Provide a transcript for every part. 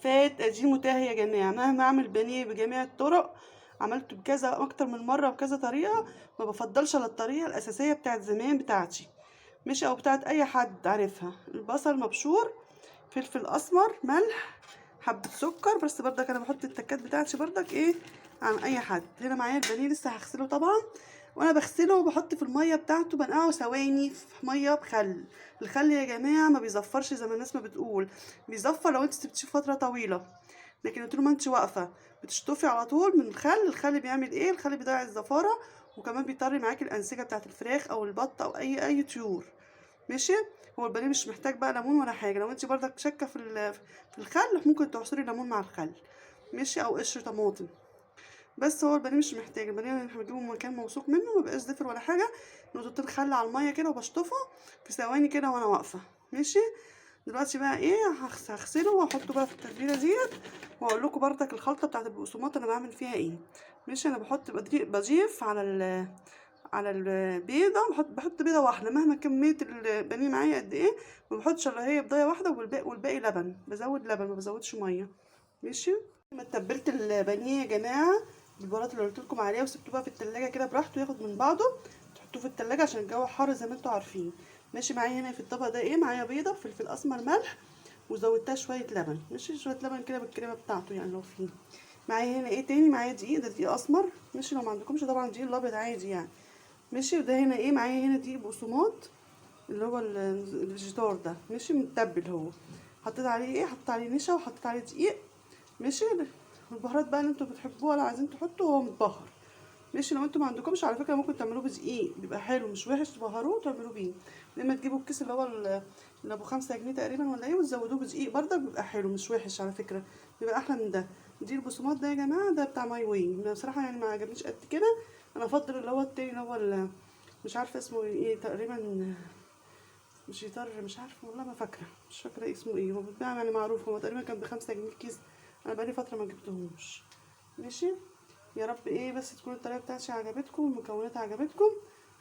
فات، ادي متاح يا جماعه. مهما اعمل بانيه بجميع الطرق، عملته بكذا اكتر من مره بكذا طريقه، ما بفضلش على الطريقه الاساسيه بتاعت زمان بتاعتي، مش او بتاعت اي حد عارفها. البصل مبشور، فلفل اسمر، ملح، حبه سكر، بس برضك انا بحط التكات بتاعتي برضك ايه عن اي حد. هنا معايا البانيه لسه هغسله طبعا، وانا بغسله بحط في الميه بتاعته بنقعه ثواني في ميه بخل. الخل يا جماعه ما بيزفرش زي ما الناس ما بتقول، بيزفر لو انت سبتيه فتره طويله، لكن طول ما انت واقفه بتشطفي على طول من الخل. الخل بيعمل ايه؟ الخل بيضيع الزفاره، وكمان بيطري معاكي الانسجه بتاعه الفراخ او البط او اي طيور. ماشي. هو البانيه مش محتاج بقى ليمون ولا حاجه. لو انت برضك شاكه في الخل ممكن تعصري ليمون مع الخل، ماشي، او قشر طماطم. بس هو البانيه مش محتاج. البانيه احنا بنجيبه من مكان موثوق منه، مبقاش زفر ولا حاجه. نقطتين خل على الميه كده وبشطفه في ثواني كده وانا واقفه. ماشي. دلوقتي بقى ايه، هغسله واحطه بقى في التتبيله ديت، واقول لكم برضك الخلطه بتاعت البقسماط انا بعمل فيها ايه. ماشي. انا بضيف على البيضه، بحط بيضه واحده مهما كميه البانيه معايا قد ايه. ما بحطش الا هي بيضه واحده، والباقي لبن. بزود لبن ما بزودش ميه. ماشي. لما تبلت البانيه يا جماعه بالبهارات اللي قلت لكم عليها، وسبته بقى في التلاجة كده براحته ياخد من بعضه، تحطوه في التلاجة عشان الجو حر زي ما انتوا عارفين. ماشي. معايا هنا في الطبق ده ايه، معايا بيضه، فلفل اسمر، ملح، وزودتها شويه لبن. ماشي. شويه لبن كده بالكريمه بتاعته يعني لو فيه. معايا هنا ايه تاني، معايا دقيق، ده دقيق اسمر. ماشي. لو ما عندكمش طبعا دقيق الابيض عادي يعني. ماشي. وده هنا ايه، معايا هنا دقيق بقسماط اللي هو الفيجيتار ده. ماشي. متبل هو. حطيت عليه ايه، حطيت عليه نشا وحطيت عليه دقيق. ماشي. البهارات بقى اللي انتوا بتحبوها لو عايزين تحطوا، هو متبهر. ماشي. لو انتوا ما عندكمش على فكره ممكن تعملوه بدقيق، بيبقى حلو مش وحش، تبهروه وتعملوه بيه. لما تجيبوا الكيس اللي هو اللي ابو 5 جنيه تقريبا ولا ايه، وتزودوه بدقيق برضك بيبقى حلو مش وحش على فكره، بيبقى احلى من ده. دي البقسماط ده يا جماعه ده بتاع ماي واي. انا بصراحه يعني ما عجبنيش قد كده. انا افضل اللي هو التاني اللي هو مش عارفه اسمه ايه تقريبا، مش يطر، مش عارفه والله ما فاكره، مش فاكره اسمه ايه. هو بيتباع يعني معروف، هو تقريبا كان ب5 جنيه الكيس. انا بقالي فتره ما جبتهوش. ماشي. يا رب ايه بس تكون الطريقه بتاعتي عجبتكم والمكونات عجبتكم.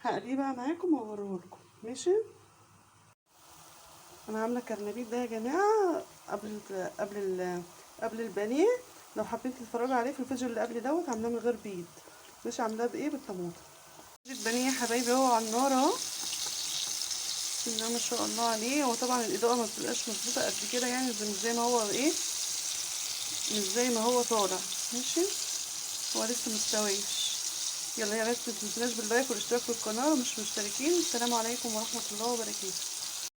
هقليه بقى معاكم واوريهولكم. ماشي. انا عامله كرنبيط ده يا جماعه قبل البانيه. لو حابين تتفرجوا عليه في الفيديو اللي قبل دوت، عاملاه من غير بيض. مش عاملاه بايه، بالطماطم. البانيه يا حبايبي هو على النار اهو. بسم الله ما شاء الله عليه. هو طبعا الاضاءه ما بتبقاش مظبوطه قد كده يعني، مش زي ما هو ايه، مش زي ما هو طالع. ماشي. هو لسه مستويش. يلا يا بس متنسوناش باللايك والاشتراك في القناه، ومش مشتركين. السلام عليكم ورحمه الله وبركاته.